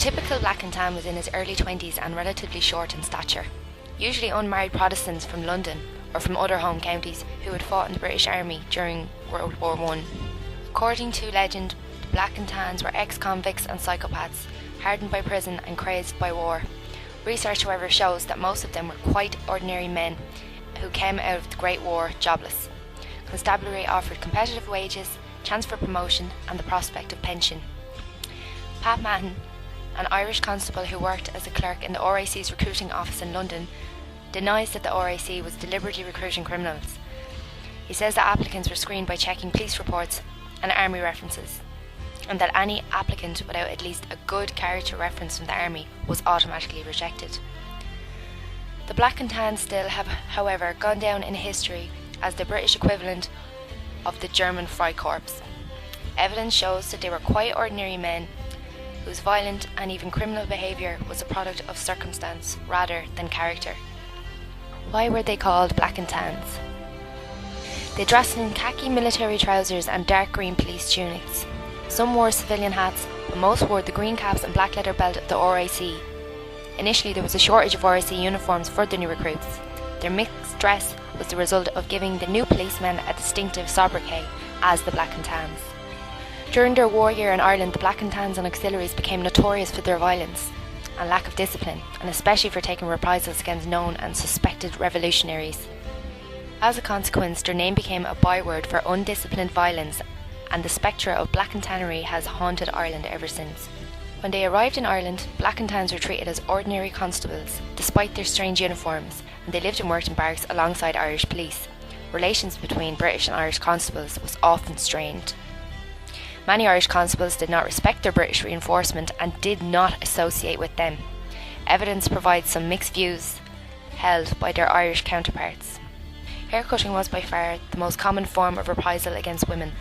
typical black and tan was in his early 20s and relatively short in stature. Usually unmarried Protestants from London or from other home counties who had fought in the British Army during World War I. According to legend, the black and tans were ex-convicts and psychopaths, hardened by prison and crazed by war. Research, however, shows that most of them were quite ordinary men who came out of the Great War jobless. Constabulary offered competitive wages, chance for promotion and the prospect of pension. Pat Mahon, an Irish constable who worked as a clerk in the RAC's recruiting office in London, denies that the RAC was deliberately recruiting criminals. He says that applicants were screened by checking police reports and army references, and that any applicant without at least a good character reference from the army was automatically rejected. The black and tan still have, however, gone down in history as the British equivalent of the German Freikorps. Evidence shows that they were quite ordinary men whose violent and even criminal behaviour was a product of circumstance rather than character. Why were they called black and tans? They dressed in khaki military trousers and dark green police tunics. Some wore civilian hats, but most wore the green caps and black leather belt of the RAC. Initially there was a shortage of RAC uniforms for the new recruits. Their mixed dress was the result of giving the new policemen a distinctive sobriquet as the black and tans. During their war year in Ireland, the black and tans and auxiliaries became notorious for their violence and lack of discipline, and especially for taking reprisals against known and suspected revolutionaries. As a consequence, their name became a byword for undisciplined violence, and the spectre of black and tannery has haunted Ireland ever since. When they arrived in Ireland, black and tans were treated as ordinary constables, despite their strange uniforms, and they lived and worked in barracks alongside Irish police. Relations between British and Irish constables was often strained. Many Irish constables did not respect their British reinforcement and did not associate with them. Evidence provides some mixed views held by their Irish counterparts. Haircutting was by far the most common form of reprisal against women.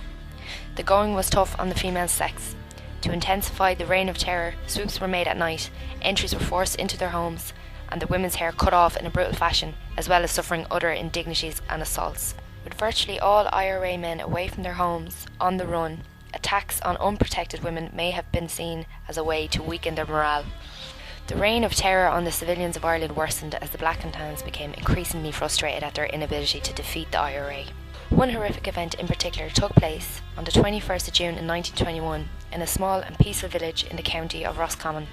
The going was tough on the female sex. To intensify the reign of terror, swoops were made at night, entries were forced into their homes, and the women's hair cut off in a brutal fashion, as well as suffering other indignities and assaults. With virtually all IRA men away from their homes, on the run, attacks on unprotected women may have been seen as a way to weaken their morale. The reign of terror on the civilians of Ireland worsened as the black and tans became increasingly frustrated at their inability to defeat the IRA. One horrific event in particular took place on the 21st of June in 1921 in a small and peaceful village in the county of Roscommon.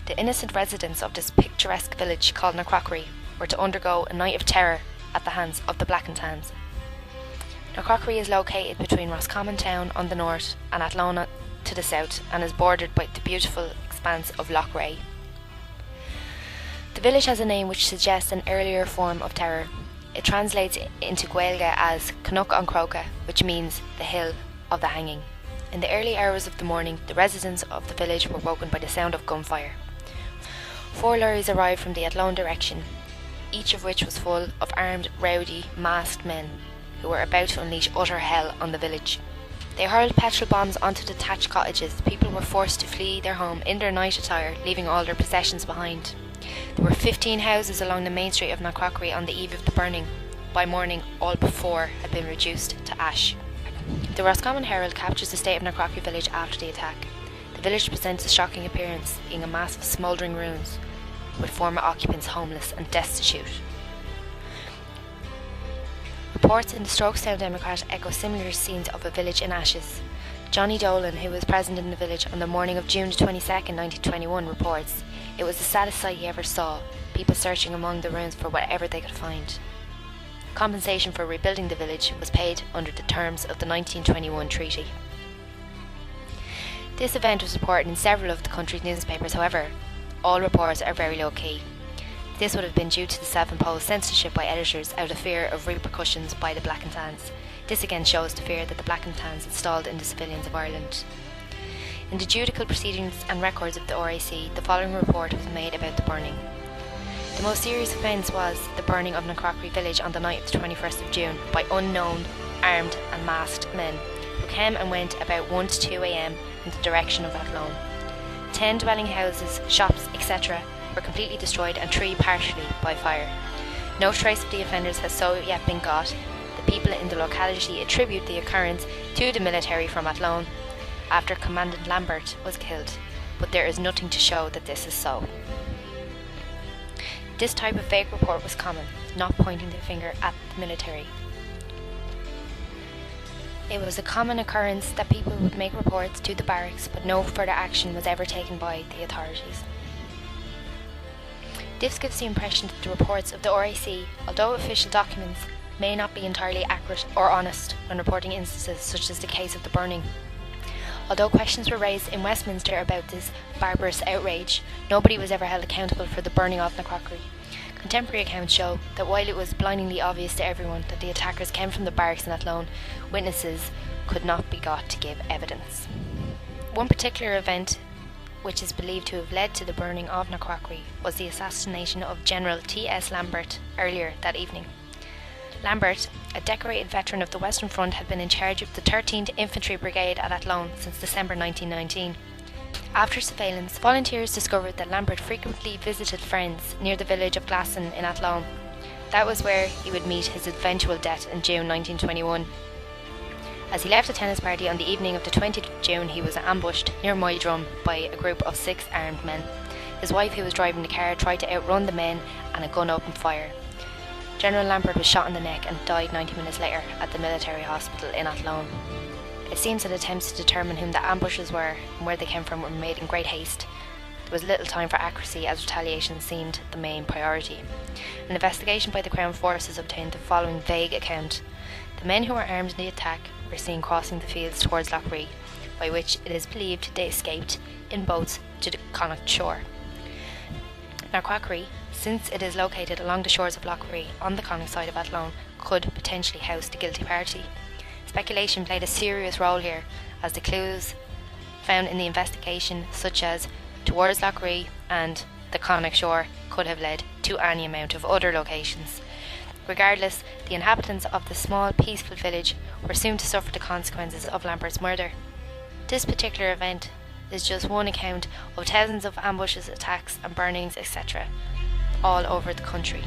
The innocent residents of this picturesque village called Knockcroghery were to undergo a night of terror at the hands of the black and tans. Knockcroghery is located between Roscommon town on the north and Athlone to the south, and is bordered by the beautiful expanse of Lough Ray. The village has a name which suggests an earlier form of terror. It translates into Gaeilge as Knock an Crocha, which means the hill of the hanging. In the early hours of the morning, the residents of the village were woken by the sound of gunfire. 4 lorries arrived from the Athlone direction, each of which was full of armed, rowdy, masked men who were about to unleash utter hell on the village. They hurled petrol bombs onto the thatched cottages. People were forced to flee their home in their night attire, leaving all their possessions behind. There were 15 houses along the main street of Knockcroghery on the eve of the burning. By morning, all but 4 had been reduced to ash. The Roscommon Herald captures the state of Knockcroghery village after the attack. The village presents a shocking appearance, being a mass of smouldering ruins, with former occupants homeless and destitute. Reports in the Strokestown Democrat echo similar scenes of a village in ashes. Johnny Dolan, who was present in the village on the morning of June 22, 1921, reports, "It was the saddest sight he ever saw, people searching among the ruins for whatever they could find." Compensation for rebuilding the village was paid under the terms of the 1921 treaty. This event was reported in several of the country's newspapers, however, all reports are very low key. This would have been due to the self-imposed censorship by editors out of fear of repercussions by the black and tans. This again shows the fear that the black and tans installed in the civilians of Ireland. In the judicial proceedings and records of the RAC, the following report was made about the burning. The most serious offence was the burning of Knockcroghery village on the night of the 21st of June by unknown, armed and masked men, who came and went about 1 to 2 a.m. in the direction of Athlone. 10 dwelling houses, shops, etc. were completely destroyed and 3 partially by fire. No trace of the offenders has so yet been got. The people in the locality attribute the occurrence to the military from Athlone after Commandant Lambert was killed, but there is nothing to show that this is so. This type of vague report was common, not pointing the finger at the military. It was a common occurrence that people would make reports to the barracks, but no further action was ever taken by the authorities. This gives the impression that the reports of the RAC, although official documents, may not be entirely accurate or honest when reporting instances such as the case of the burning. Although questions were raised in Westminster about this barbarous outrage, nobody was ever held accountable for the burning of Knockcroghery. Contemporary accounts show that while it was blindingly obvious to everyone that the attackers came from the barracks in Athlone, witnesses could not be got to give evidence. One particular event which is believed to have led to the burning of Knockcroghery was the assassination of General T.S. Lambert earlier that evening. Lambert, a decorated veteran of the Western Front, had been in charge of the 13th Infantry Brigade at Athlone since December 1919. After surveillance, volunteers discovered that Lambert frequently visited friends near the village of Glasson in Athlone. That was where he would meet his eventual death in June 1921. As he left a tennis party on the evening of the 20th of June, he was ambushed near Moydrum by a group of 6 armed men. His wife, who was driving the car, tried to outrun the men and a gun opened fire. General Lambert was shot in the neck and died 90 minutes later at the military hospital in Athlone. It seems that attempts to determine whom the ambushes were and where they came from were made in great haste. There was little time for accuracy as retaliation seemed the main priority. An investigation by the Crown Forces obtained the following vague account. The men who were armed in the attack were seen crossing the fields towards Lochrie, by which it is believed they escaped in boats to the Connacht shore. Knockcroghery, since it is located along the shores of Lochrie on the Connacht side of Athlone, could potentially house the guilty party. Speculation played a serious role here, as the clues found in the investigation, such as towards Lochrie and the Connacht shore, could have led to any amount of other locations. Regardless, the inhabitants of the small, peaceful village were soon to suffer the consequences of Lambert's murder. This particular event is just one account of thousands of ambushes, attacks and burnings, etc., all over the country.